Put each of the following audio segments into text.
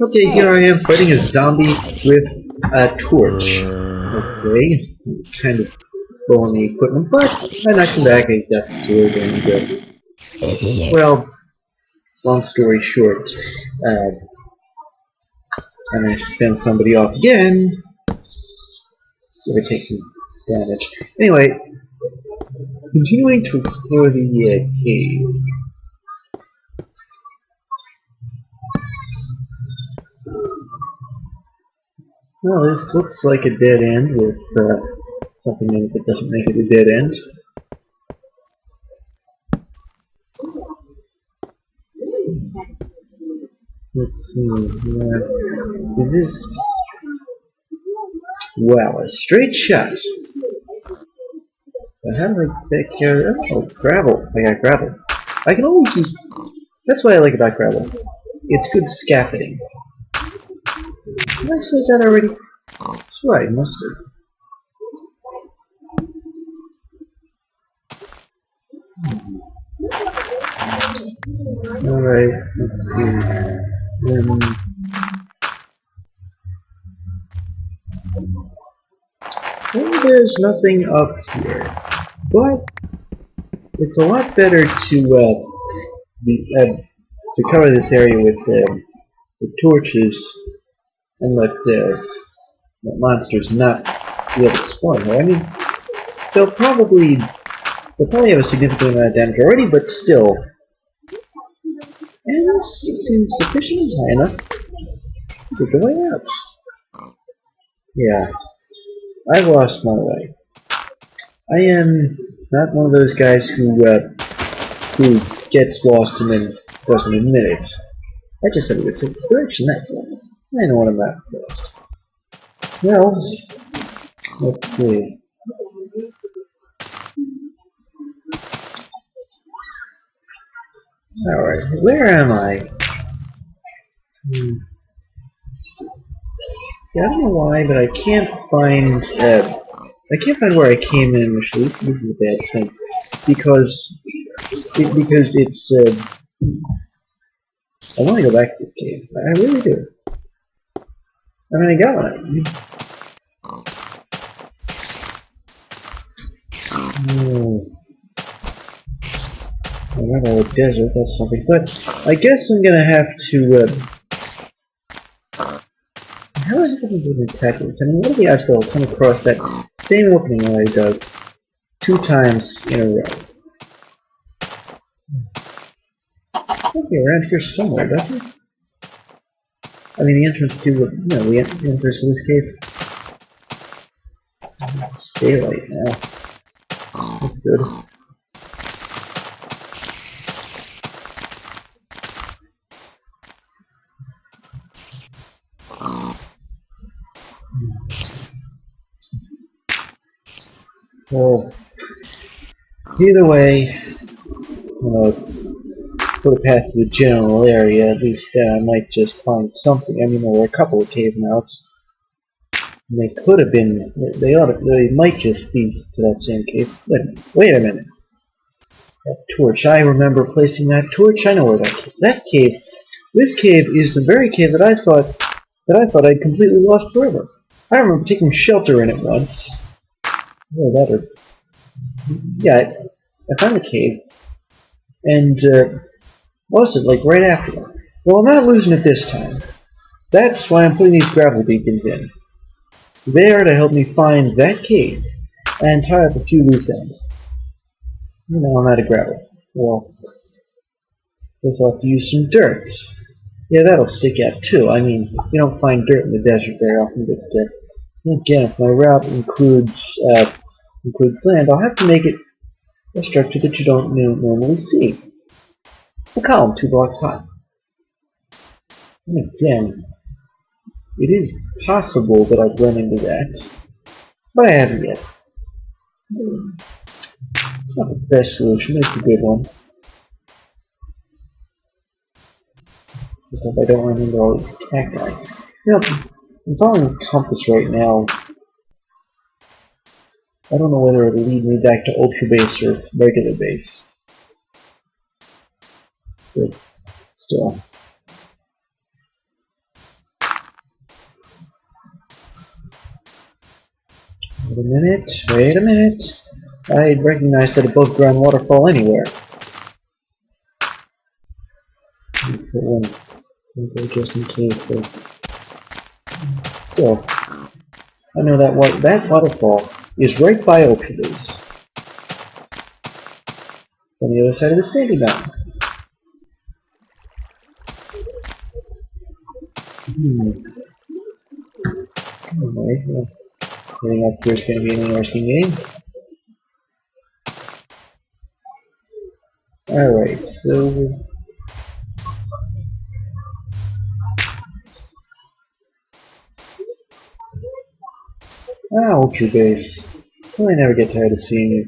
Okay, here I am fighting a zombie with a torch. Okay, kind of blowing the equipment, but I knocked him back. I got the sword, and well, long story short, uh, I managed to fend somebody off again. Give or take some damage. Anyway, continuing to explore the cave. Well, this looks like a dead end with something in it that doesn't make it a dead end. Let's see. Is this... Wow, a straight shot. So how do I take care of... Oh, gravel. I got gravel. I can always use... That's what I like about gravel. It's good scaffolding. Did I say that already? That's right, must have. Alright, let's see. Well, there's nothing up here. But it's a lot better to cover this area with torches and let monsters not be able to spawn here. I mean, they'll probably have a significant amount of damage already, but still. And this seems sufficient, high enough to get the way out. Yeah, I've lost my way. I am not one of those guys who gets lost and then doesn't admit it. I just have a good sense of direction, that's all. I know what I'm at first. Well, let's see. Alright, where am I? Yeah, I don't know why, but I can't find where I came in initially. This is a bad thing. Because it's I want to go back to this cave. I really do. I mean, I got one. Another desert, that's something. But I guess I'm gonna have to. How is it going to be attacked? I mean, what are the odds that I'll come across that same opening that I dug 2 times in a row? It'll be around here somewhere, doesn't it? I mean, the entrance to, the entrance to this cave. It's daylight now. That's good. Well, either way, put a path to the general area. At least I might just find something. I mean, there were a couple of cave mouths. And they could have been. They might just be to that same cave. Wait a minute. That torch. I remember placing that torch. I know where that cave. This cave is the very cave that I thought I'd completely lost forever. I remember taking shelter in it once. Yeah, I found the cave and lost it like right after. Well, I'm not losing it this time. That's why I'm putting these gravel beacons in. There to help me find that cave and tie up a few loose ends. You know, I'm out of gravel. Well, guess I'll have to use some dirt. Yeah, that'll stick out too. I mean, you don't find dirt in the desert very often, but again, if my route includes land, I'll have to make it a structure that you don't normally see. A column 2 blocks high. And again, it is possible that I've run into that, but I haven't yet. It's not the best solution, but it's a good one. Just hope I don't run into all these cacti. You know, I'm following the compass right now. I don't know whether it'll lead me back to Ultra Base or regular base. But still. Wait a minute. I'd recognize that above ground waterfall anywhere. Put one there just in case. So. Still, I know that waterfall is right by Ultra Base. On the other side of the sandy mountain. Anyway, well, getting up here is going to be an interesting game. Alright, so... Ultra Base. Well, I never get tired of seeing you.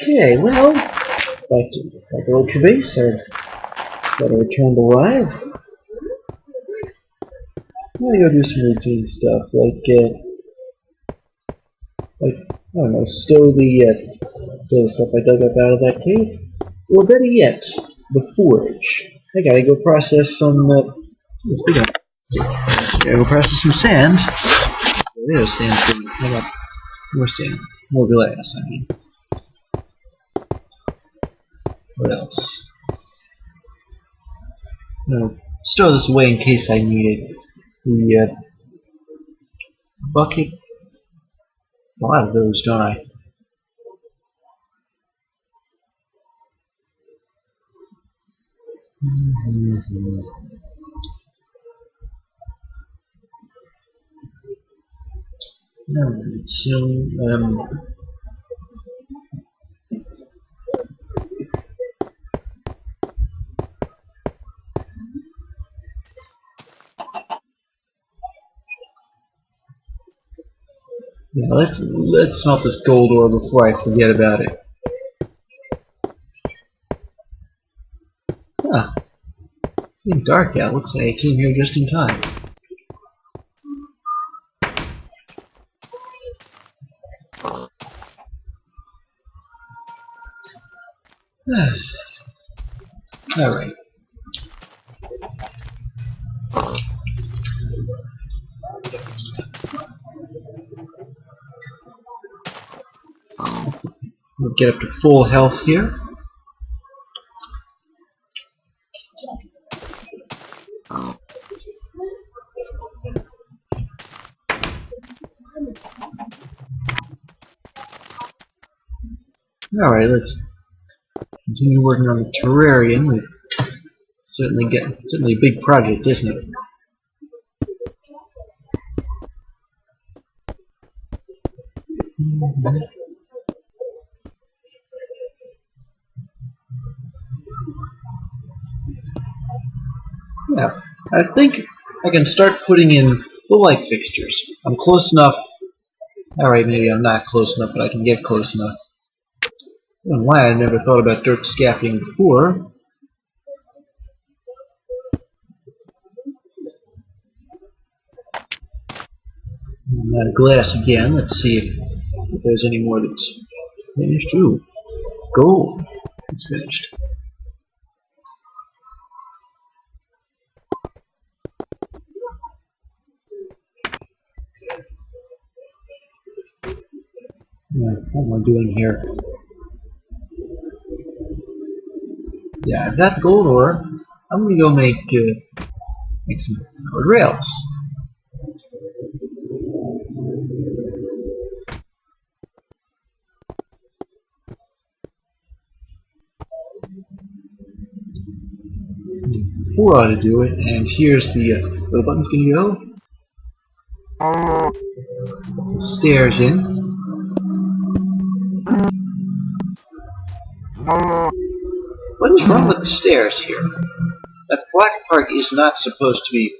Okay, well, back to Ultra Base. I've got to return to live. I'm gonna go do some routine stuff, like I don't know, stow the stuff I dug up out of that cave, or better yet, the forge. I gotta go process some. Gotta go process some sand. There's sand. How about more sand? More glass. I mean, what else? No, stow this away in case I need it. The bucket. A lot of those, don't I? Alright, so, yeah, let's smelt this gold ore before I forget about it. Huh. It's getting dark out. Looks like I came here just in time. Alright. We'll get up to full health here. Alright, let's continue working on the terrarium. Certainly a big project, isn't it? Yeah, I think I can start putting in the light fixtures. I'm close enough. Alright, maybe I'm not close enough, but I can get close enough. I don't know why I never thought about dirt scaffolding before. And that glass again. Let's see if there's any more that's finished. Ooh, gold. It's finished. What am I doing here? Yeah, I've got the gold ore. I'm gonna go make some powered rails. Four ought to do it, and here's the button's gonna go. Put some stairs in. What is wrong with the stairs here? That black part is not supposed to be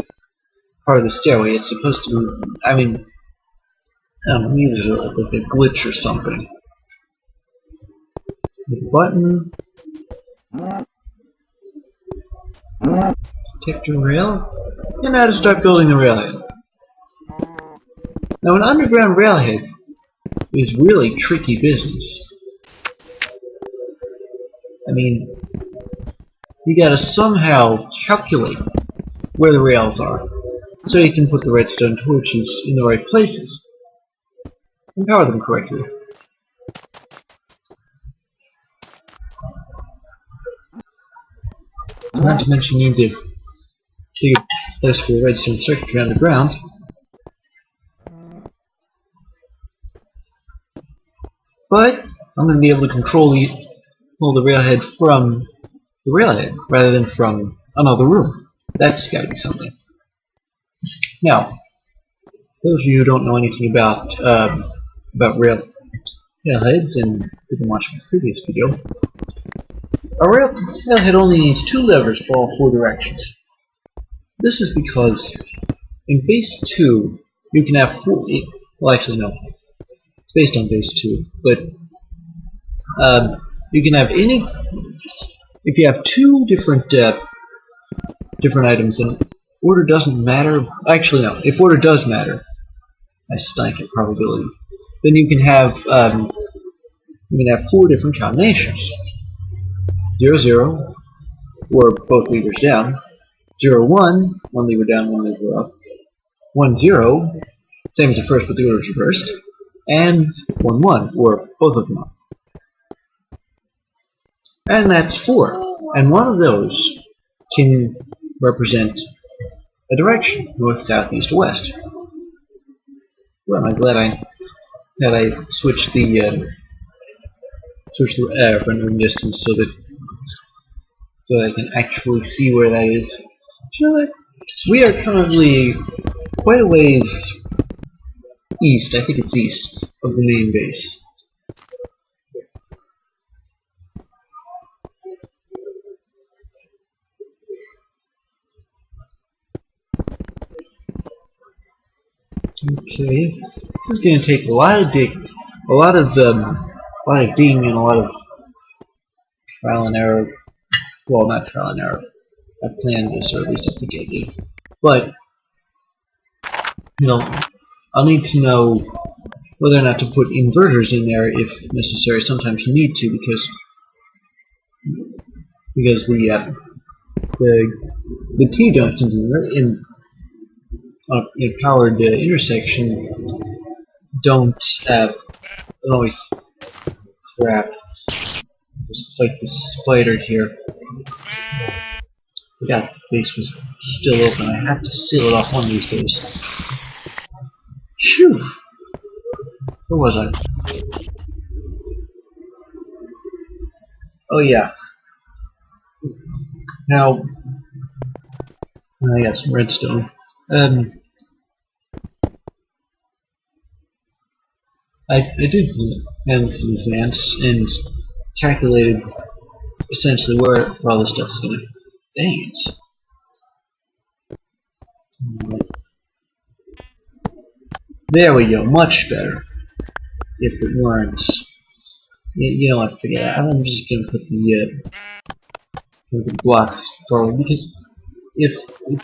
part of the stairway. It's supposed to be, I mean, I don't know, maybe there's like a glitch or something. The button. Detector rail. And now to start building the railhead. Now an underground railhead is really tricky business. I mean, you gotta somehow calculate where the rails are, so you can put the redstone torches in the right places and power them correctly. Not to mention you need to dig a place for the redstone circuitry underground. But I'm going to be able to control the railhead from the railhead rather than from another room. That's got to be something. Now, those of you who don't know anything about railheads, and you can watch my previous video, a railhead only needs 2 levers for all 4 directions. This is because in base 2 you can have 4. Well, actually no, it's based on base 2, but you can have any. If you have 2 different items, and order doesn't matter. Actually, no. If order does matter, I stank at probability. Then you can have 4 different combinations: 0, 0, or both levers down; 0, 1, 1 lever down, 1 lever up; 1, 0, same as the first, but the order is reversed; and 1, 1, or both of them up. And that's 4. And one of those can represent a direction: north, south, east, or west. Well, I'm glad I switched the rendering distance so that I can actually see where that is. We are currently quite a ways east. I think it's east of the main base. Okay, this is going to take a lot of digging and a lot of trial and error. Well, not trial and error. I planned this, or at least I think I did. But I'll need to know whether or not to put inverters in there if necessary. Sometimes you need to, because the T-junctions in a powered intersection don't always crap. Just like this spider here. Forgot the base was still open. I have to seal it off one of these days. Phew! Where was I? Oh yeah. Now, I got some redstone. I did some advance and calculated essentially where all this stuff is going to. Dang it. There we go, much better. If it weren't, you know what? Forget it. I'm just going to put the blocks forward, because if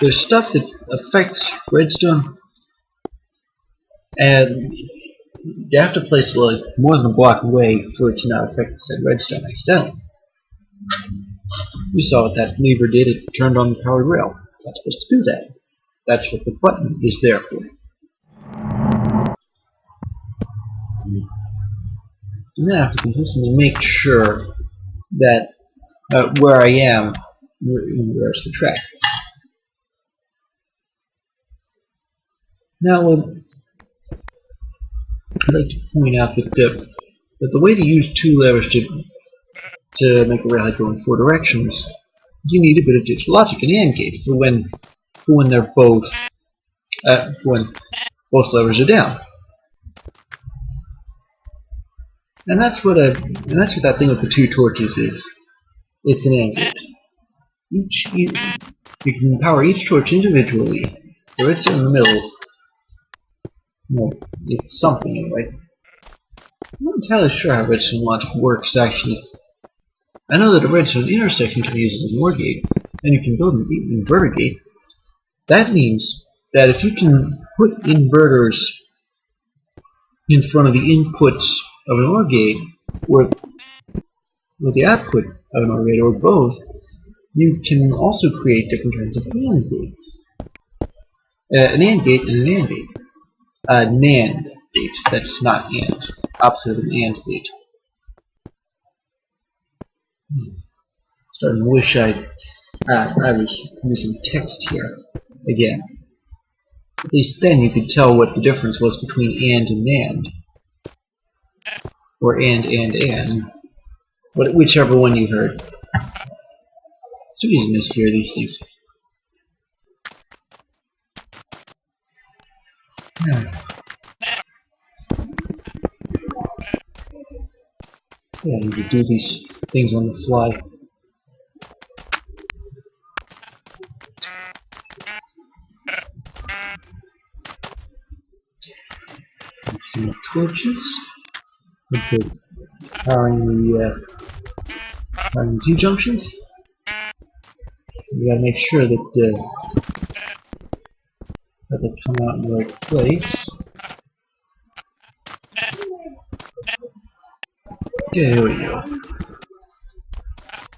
there's stuff that affects redstone, and you have to place it like more than a block away for it to not affect said redstone accidentally. We saw what that lever did. It turned on the powered rail. It's not supposed to do that. That's what the button is there for. And then I have to consistently make sure that where I am where's the track. Now, I'd like to point out that the way to use 2 levers to make a railhead go in 4 directions, you need a bit of digital logic and AND gate for when they're both when both levers are down. and that's what that thing with the two torches is. It's an AND gate. You can power each torch individually. The redstone in the middle, no, it's something anyway. I'm not entirely sure how redstone logic works actually. I know that a redstone intersection can be used as an OR gate, and you can build an inverter gate. That means that if you can put inverters in front of the inputs of an OR gate, or the output of an OR gate, or both, you can also create different kinds of AND gates. An AND gate and an AND gate. A NAND gate, that's not AND. Opposite of an AND gate. Starting to wish I was using text here again. At least then you could tell what the difference was between AND and NAND. Or and. Whichever one you heard. It's too easy to mishear these things. Yeah, I need to do these things on the fly. Some more torches. Okay. Powering the T-junctions. We gotta make sure that they come out in the right place. Okay, here we go.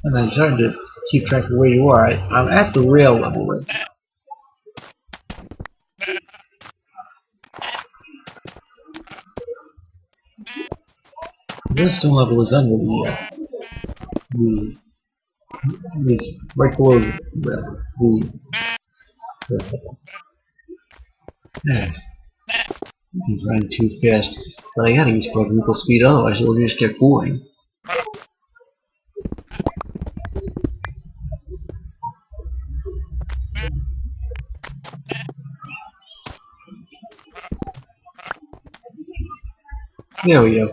And then it's hard to keep track of where you are. I'm at the rail level right now. The redstone level is under is right below the rail. He's running too fast, but I gotta use quadruple speed, otherwise it'll just get boring. There we go.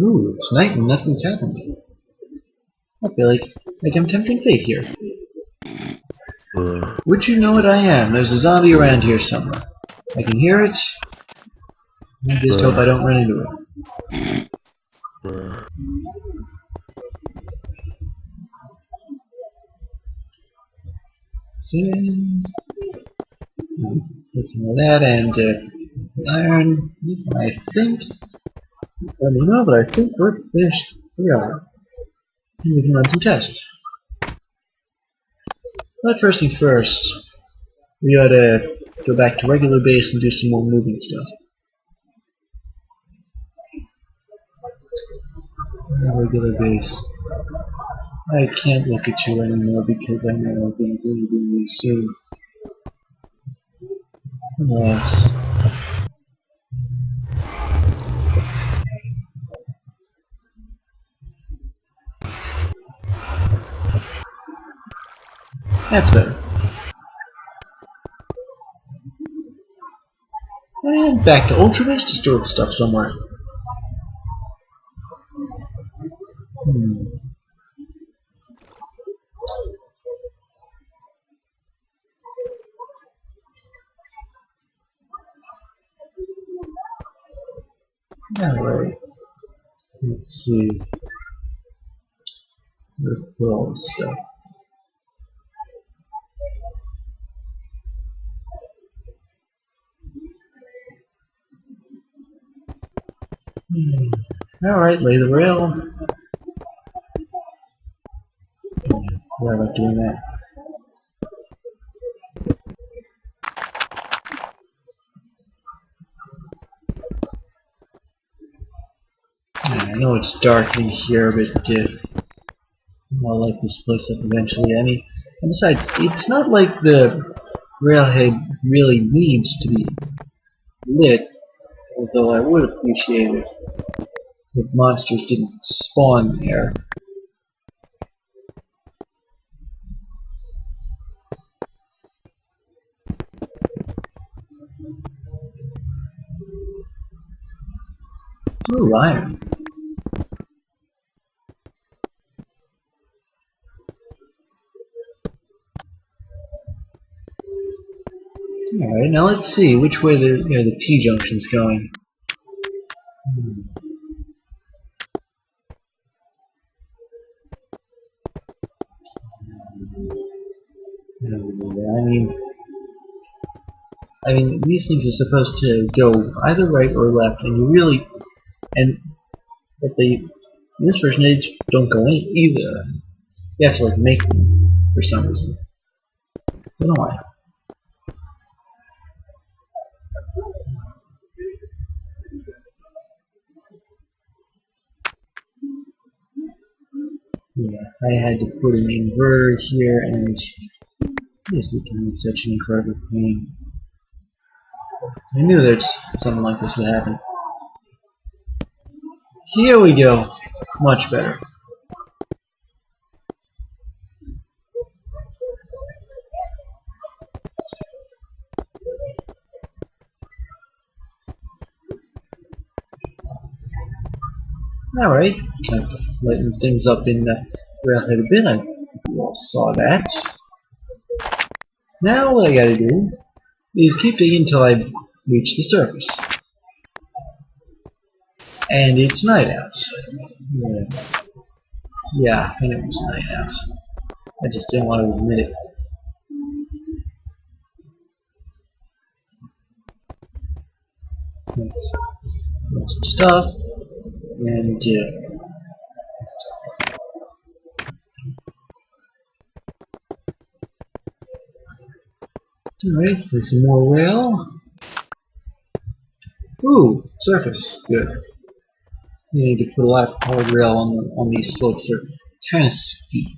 Ooh, it's night and nothing's happened. I feel like I'm tempting fate here. Would you know what I am? There's a zombie around here somewhere. I can hear it. I just hope I don't run into it. Put some of that and iron. I think. Let me know, but I think we're finished. We are. And we can run some tests. But first things first, we ought to go back to regular base and do some more moving stuff. Regular base. I can't look at you anymore because I know I'm going to do you soon. That's better. And back to Ultra Base to store the stuff somewhere. Alright. Let's see. Where's all this stuff? Alright, lay the rail. Why am I doing that? I know it's dark in here, but I'll light this place up eventually. I mean, and besides, it's not like the railhead really needs to be lit, although I would appreciate it if monsters didn't spawn there. Ooh, iron. Alright, now let's see which way the T-junction's going. I mean, these things are supposed to go either right or left, and but in this version, they just don't go in either. You have to, like, make them for some reason. I don't know why. Yeah, I had to put an inverter here, and it's becoming such an incredible pain. I knew that something like this would happen. Here we go. Much better. Alright, I've lightened things up in the railhead a bit. You all saw that. Now what I gotta do is keep digging until I reach the surface. And it's night out. Yeah, I know it's night out. I just didn't want to admit it. Some stuff, and alright, there's some more rail. Ooh, surface, good. You need to put a lot of hard rail on these slopes. They're kind of steep.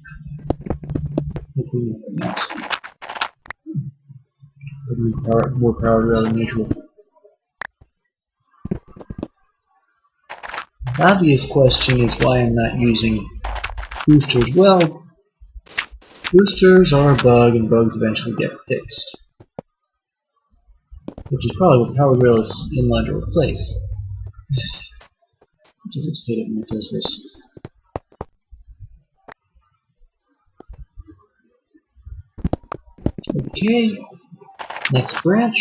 Hopefully not steep. More powered rail than usual. The obvious question is why I'm not using boosters. Well, boosters are a bug, and bugs eventually get fixed. Which is probably what powered rail is in line to replace. I'll just hit it when it does this. Okay, next branch.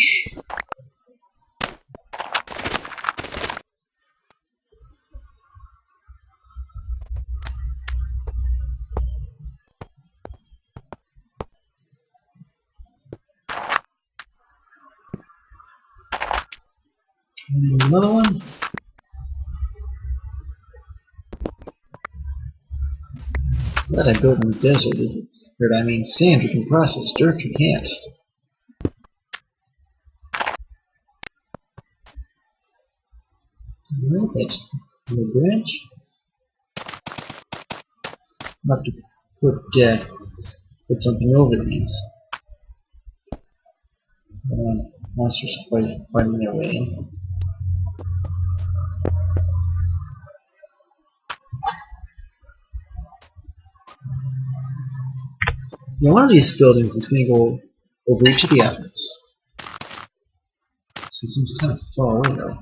And another one. That I built in the desert. I mean, sand you can process, dirt you can't. Alright, that's the branch. I'll have to put something over these. Monsters fighting their way in. Now one of these buildings is going to go over each of the outlets. So it seems kind of far away though.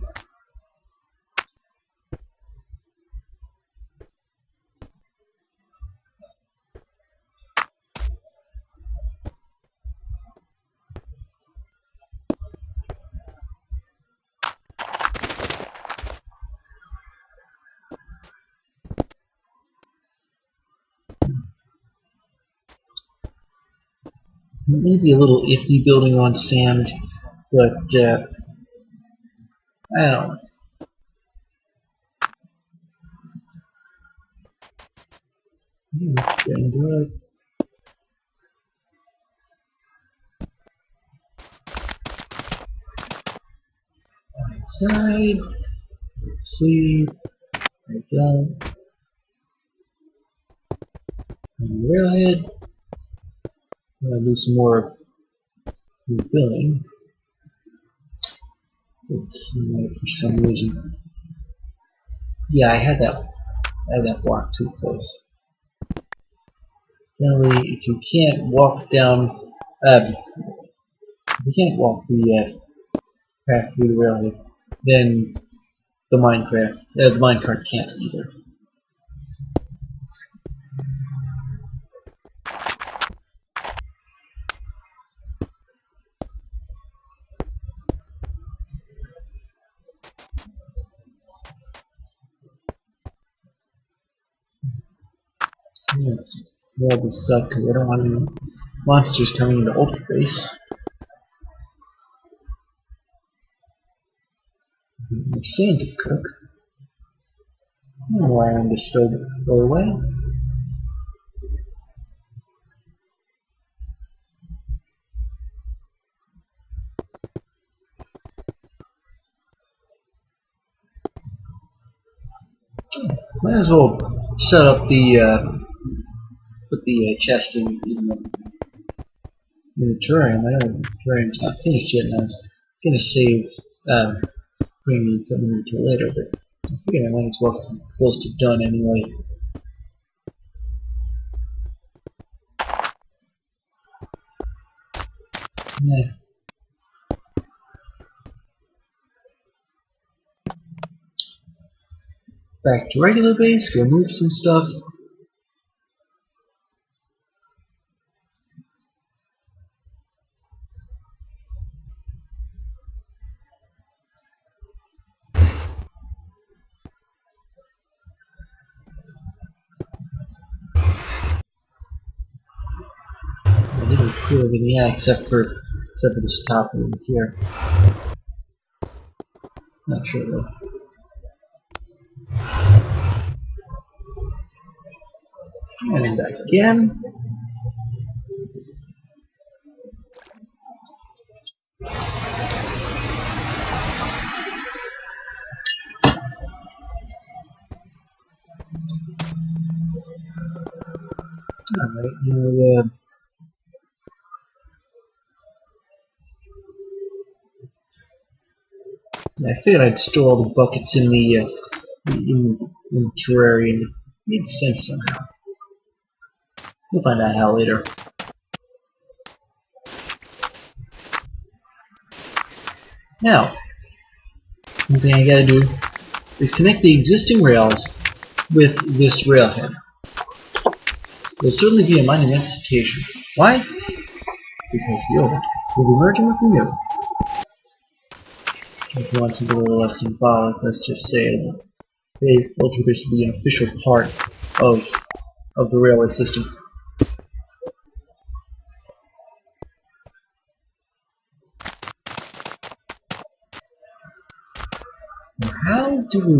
Maybe a little iffy building on sand, but I don't know. Let's get into it. Outside. Let's see. There we go. And railhead. I'm gonna do some more rebuilding. It's for some reason. Yeah, I had that block too close. Generally, if you can't walk down, if you can't walk the path through the railhead, then the minecart can't either. Let's roll this up because I don't want any monsters coming into Ultra Base. More sand to cook. More iron to stow away. Might as well set up the put the chest in the terrarium. I know the terrarium's not finished yet, and I was gonna save bringing the equipment into later, but I figured I might as well come close to done anyway. Yeah. Back to regular base, go move some stuff. A little cooler than yeah, except for this top room here. Not sure though. And then back again. Alright, now I figured I'd store all the buckets in the terrarium. It made sense somehow. We'll find out how later. Now, one thing I gotta do is connect the existing rails with this railhead. There'll certainly be a minor modification. Why? Because the old will be merging with the new. If you want something a little less symbolic, let's just say that Ultra Base will be an official part of the railway system. Now, how do we...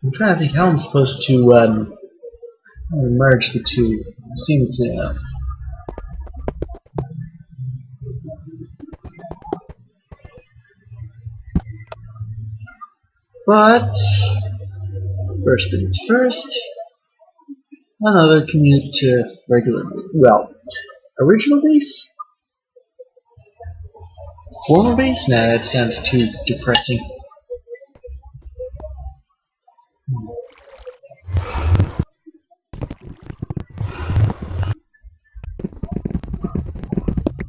I'm trying to think how I'm supposed to merge the two seamlessly enough. But first things first, another commute to regular, well, original base? Former base? Nah, that sounds too depressing.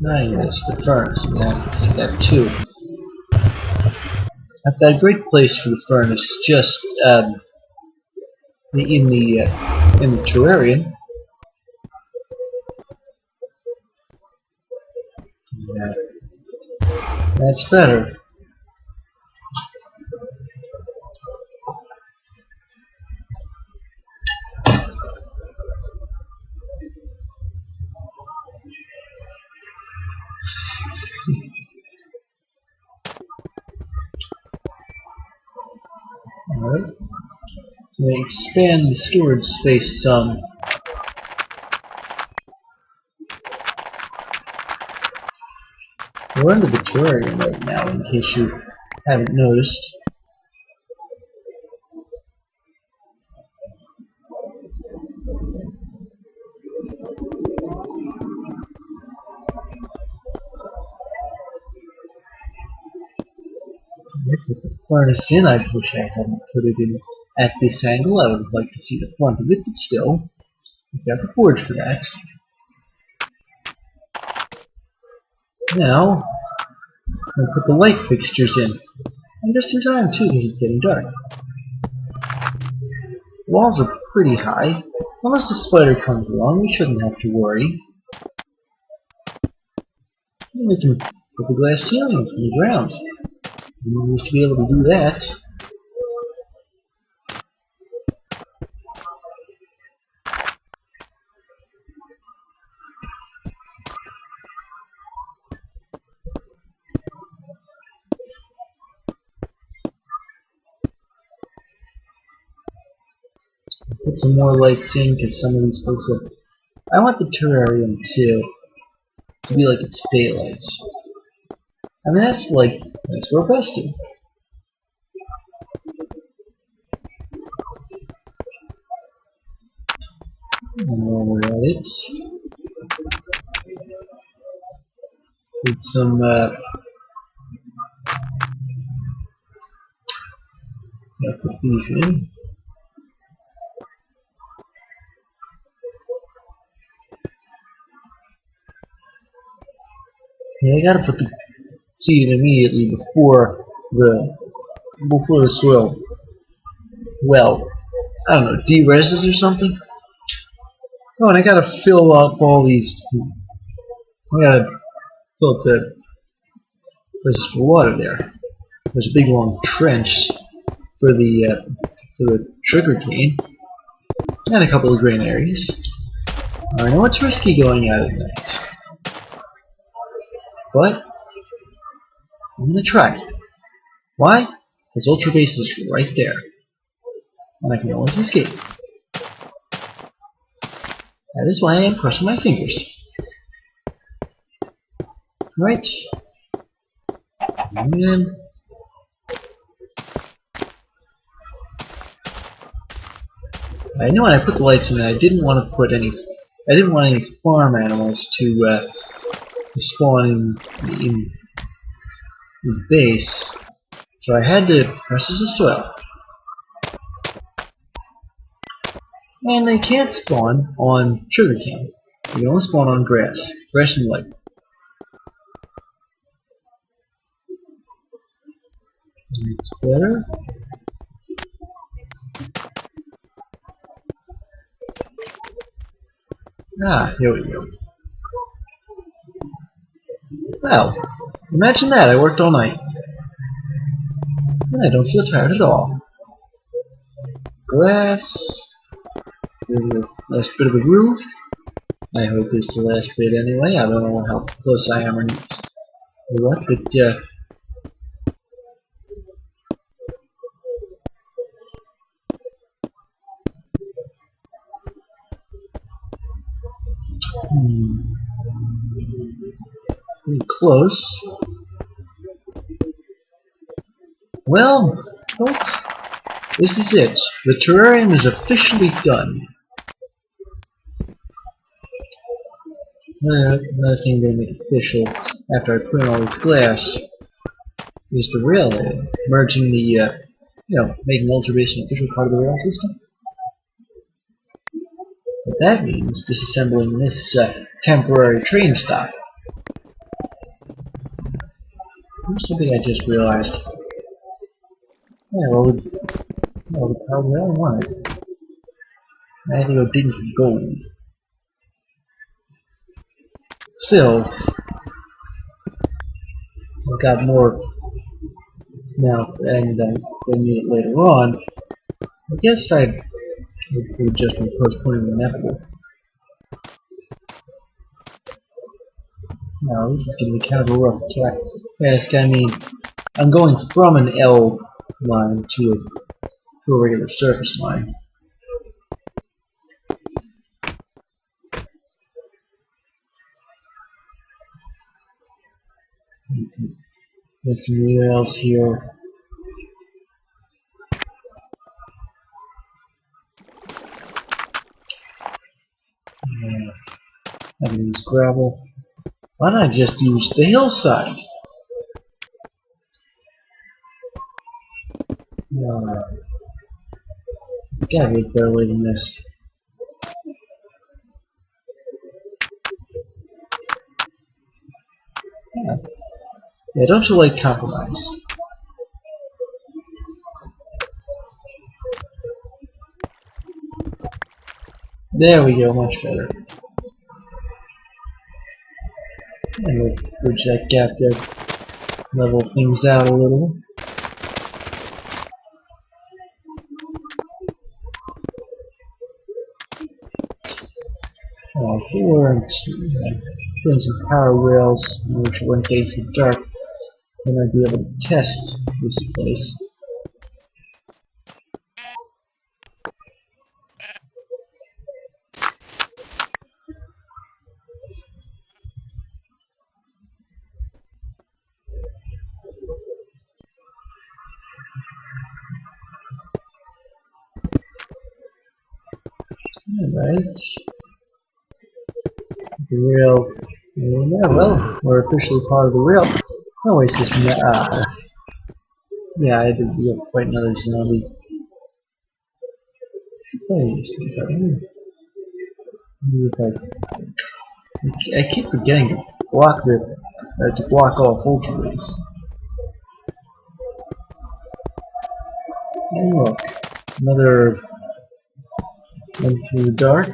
Ah yes, the furnace, we have to take that too. I've got a great place for the furnace, just in the terrarium. Yeah, that's better. Alright. So I expand the storage space some. We're under the terrarium right now, in case you haven't noticed. With the furnace in, I wish I hadn't put it in at this angle. I would have liked to see the front of it, but still, we've got the forge for that. Now, I'll put the light fixtures in. And just in time, too, because it's getting dark. The walls are pretty high. Unless the spider comes along, we shouldn't have to worry. And we can put the glass ceiling from the ground. We used to be able to do that. Put some more lights in because some of these places. I want the terrarium to be like it's daylight. I mean that's real festive. While we're at it, put some put these in. Yeah, I gotta put the seed in immediately before the soil. Well, I don't know, de-reses or something. Oh, and I gotta fill up all these. I gotta fill up the places for water there. There's a big long trench for the sugar cane and a couple of granaries. I know it's risky going out at night, but I'm gonna try. Why? Because Ultra Base is right there, and I can always escape. That is why I am crossing my fingers. Right. And I know when I put the lights in, I didn't want to put any. I didn't want any farm animals to spawn in base, so I had to press the soil. And they can't spawn on sugarcane. They can only spawn on grass and light. It's better. Ah, here we go. Well, imagine that, I worked all night. And I don't feel tired at all. Glass. The last bit of a roof. I hope it's the last bit anyway. I don't know how close I am or what, but pretty close. Well, folks, this is it. The terrarium is officially done. Another thing they make official after I put in all this glass is the rail head, merging the, making Ultra Base an official part of the rail system. But that means disassembling this temporary train stop. Here's something I just realized. Yeah, well, the power rail wanted. I had to go digging for gold. Still, I've got more now, and then need it later on. I guess I would just be postponing the inevitable. Now, this is going to be kind of a rough task. I mean, I'm going from an L line to a regular surface line. Get some rails here. I can use gravel. Why not just use the hillside? Gotta be a better way than this. Yeah, don't you like compromise? There we go, much better. And we'll bridge that gap there, level things out a little. Putting some power rails, which when it gets dark, then I'd be able to test this place. Alright. The rail. Yeah, well, we're officially part of the rail. No way system. Yeah, I did quite another zombie. I keep forgetting to block off ultraways. And look, another one through the dark.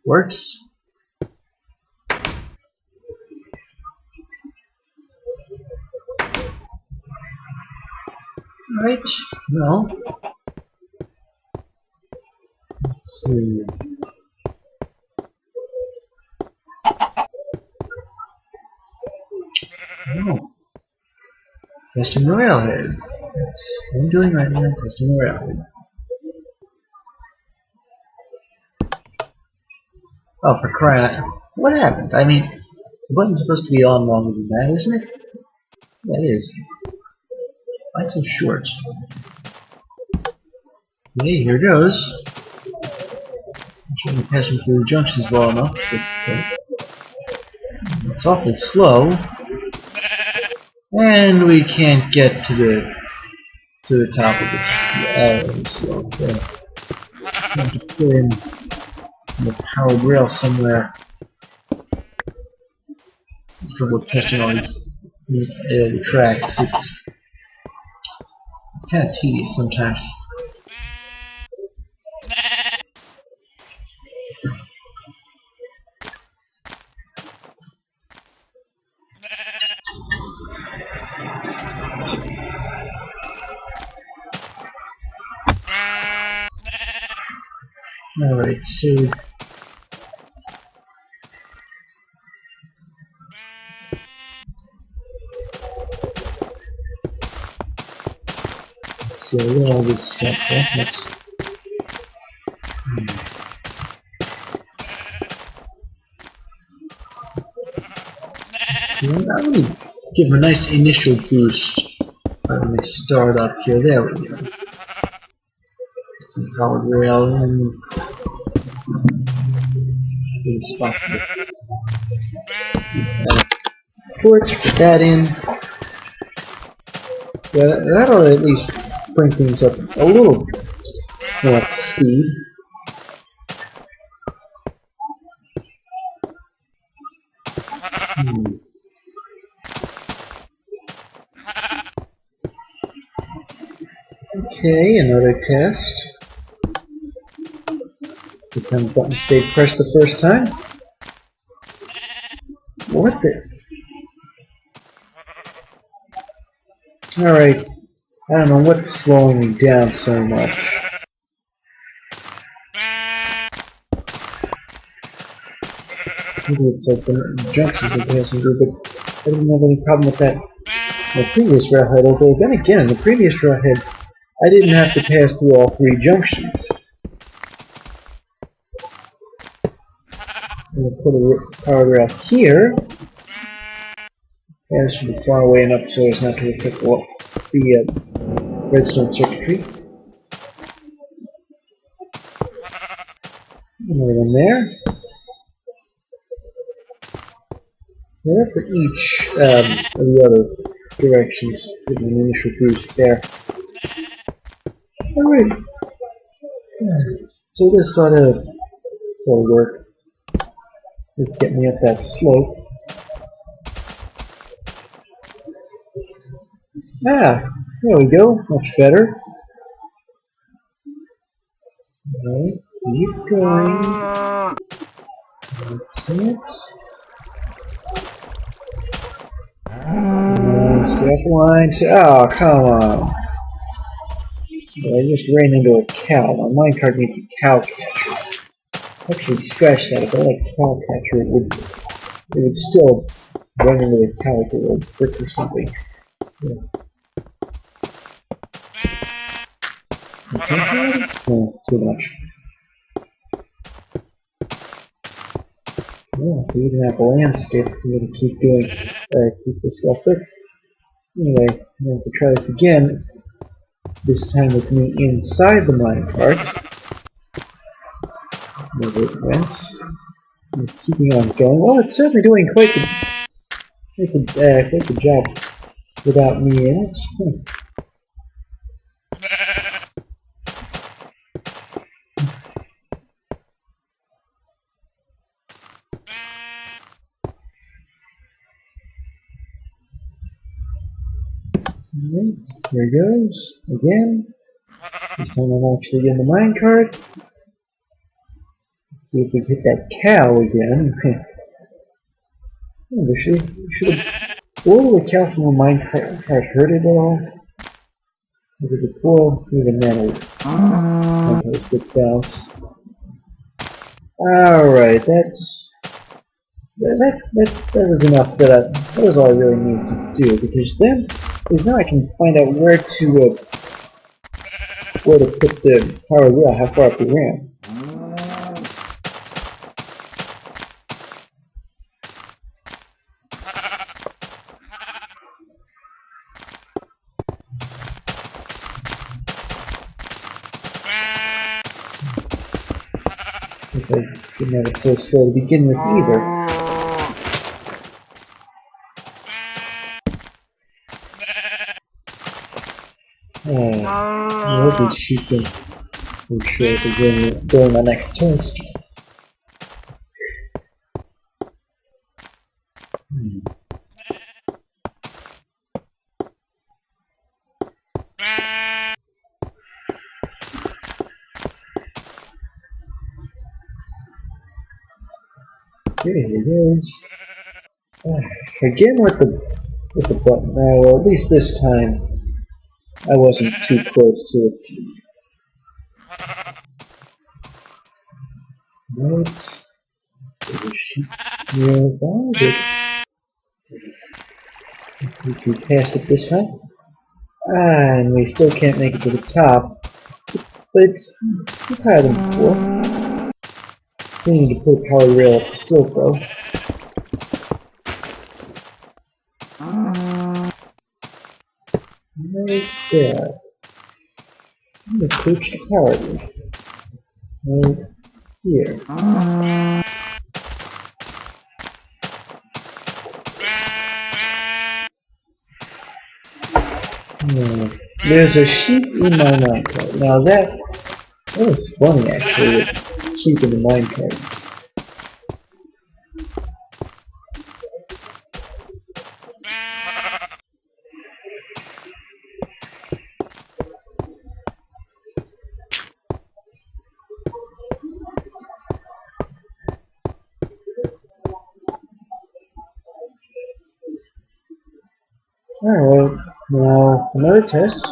Works. Right. No. Let's see. Oh. Testing the railhead. That's what I'm doing right now. Testing the railhead. Oh, for crying out! What happened? I mean, the button's supposed to be on longer than that, isn't it? Yeah, it is. Why so short? Okay, here goes. I'm trying to pass through the junctions well enough. It's awfully slow, and we can't get to the top of this slope. There. I have to put in the powered rail somewhere. Just trouble testing all these tracks. It's kind of tedious sometimes. Alright, so all this stuff off. I'm going to give them a nice initial boost when they start up here. There we go. Some powered rail in. Good spot. Torch, put that in. Yeah, that'll at least bring things up a little more up to speed. Okay, another test. This time the button stayed pressed the first time. What the? Alright, I don't know what's slowing me down so much. Maybe it's like the junctions are passing through, but I didn't have any problem with that in the previous railhead, although then again, in the previous railhead, I didn't have to pass through all three junctions. I'm going to put a power rail here. And it should be far away enough so as not to affect the redstone circuitry. Another one there. There for each of the other directions. Give an initial boost there. Alright. So this sort of work. Just get me up that slope. Ah, there we go. Much better. Alright, keep going. That's it. Step line. Oh, come on. I just ran into a cow. My minecart needs a cow catcher. Actually, scratch that. If I had a cow catcher, it would still run into the cow like a little brick or something. Yeah. Okay. No, too much. Yeah, to even have a landscape, I'm gonna keep doing, keep this up. But anyway, I'm going to try this again. This time with me inside the minecart. There it went. It's keeping on going. Well, it's certainly doing quite the job without me in it. Alright, here it goes. Again. This time I'm actually in the minecart. See if we can hit that cow again. Oh, should have boiled the cow from the minecart hurt it at all? Look at the boil, even then it was a good bounce. Alright, that was enough. That was all I really needed to do, because now I can find out where to put the power wheel, how far up the ramp. Because I didn't have it so slow to begin with either. I hope these sheep can sure they're doing my next test. Okay, here it goes. Again with the button. Well, at least this time I wasn't too close to it. Right. There's a sheep nearby. At least we passed it this time. And we still can't make it to the top. But it's higher than before. We need to put a power rail up the slope though. Right there. I'm gonna push the power rail. Right here. There's a sheep in my minecart. Now that was funny actually, with sheep in the minecart. Alright, now another test.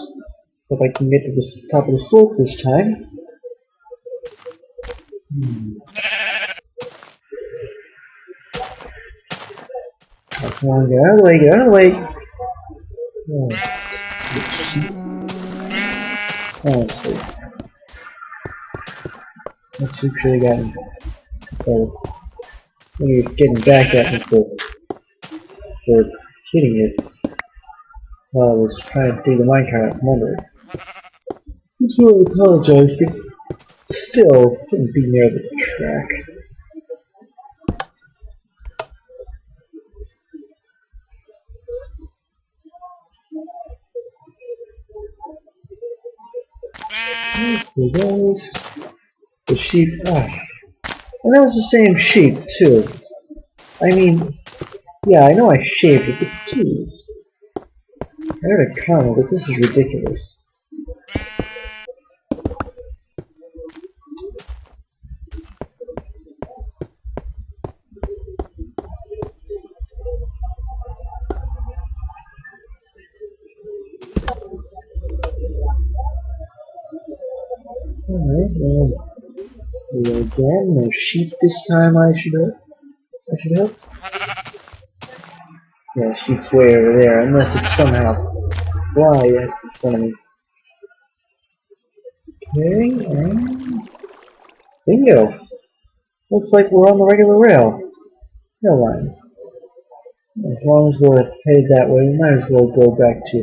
If I can get to the top of the slope this time. Oh, come on, get out of the way, get out of the way! Honestly. That sheep should have gotten better. When he was getting back at me for hitting it while I was trying to dig the minecart out from under it. I'm sorry, I apologize, but still, couldn't be near the track. There goes the sheep. And that was the same sheep, too. I mean, yeah, I know I shaved it, but jeez. I heard a comment, but this is ridiculous. Here we go again. No sheep this time. I should hope. Yeah, sheep's way over there, unless it's somehow fly in front of me. Okay, and bingo! Looks like we're on the regular rail line. As long as we're headed that way, we might as well go back to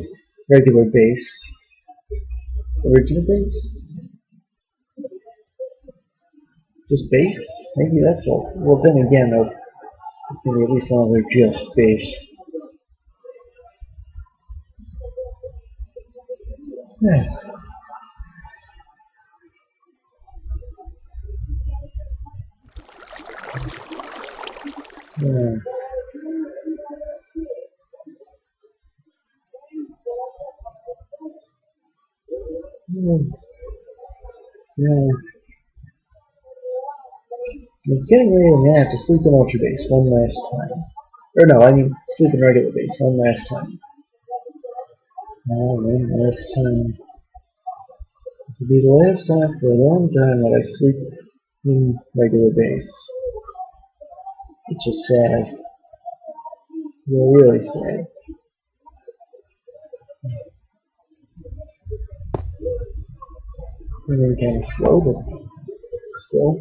regular base. Original base? Just base? Maybe that's all. Well, then again, though, it's going to be at least longer just base. Yeah. Yeah. It's getting ready to nap to sleep in Ultra Base one last time. Or no, I mean sleep in regular base one last time. One last time. This will be the last time for a long time that I sleep in regular base. Which is sad. Yeah, really sad. Moving kind of slow, but still.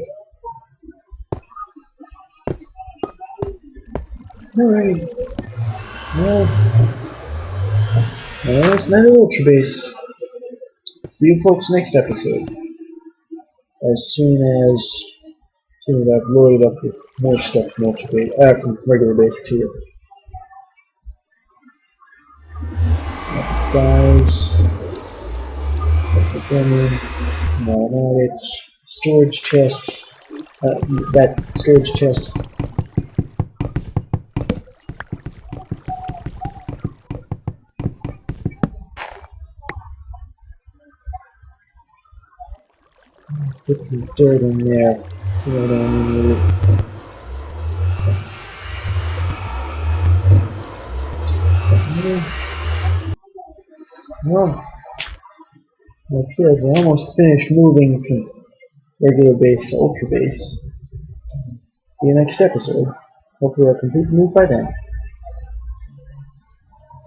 Alright. Well, that's not Ultra Base. See you folks next episode. As soon as I've loaded up with more stuff from Ultra Base, from regular base too. That's guys. That's the thing. No, it's storage chests. That storage chest. Put some dirt in there. You know, I mean, well, that's it. We're almost finished moving from regular base to ultra base. See you next episode. Hopefully I'll complete the move by then.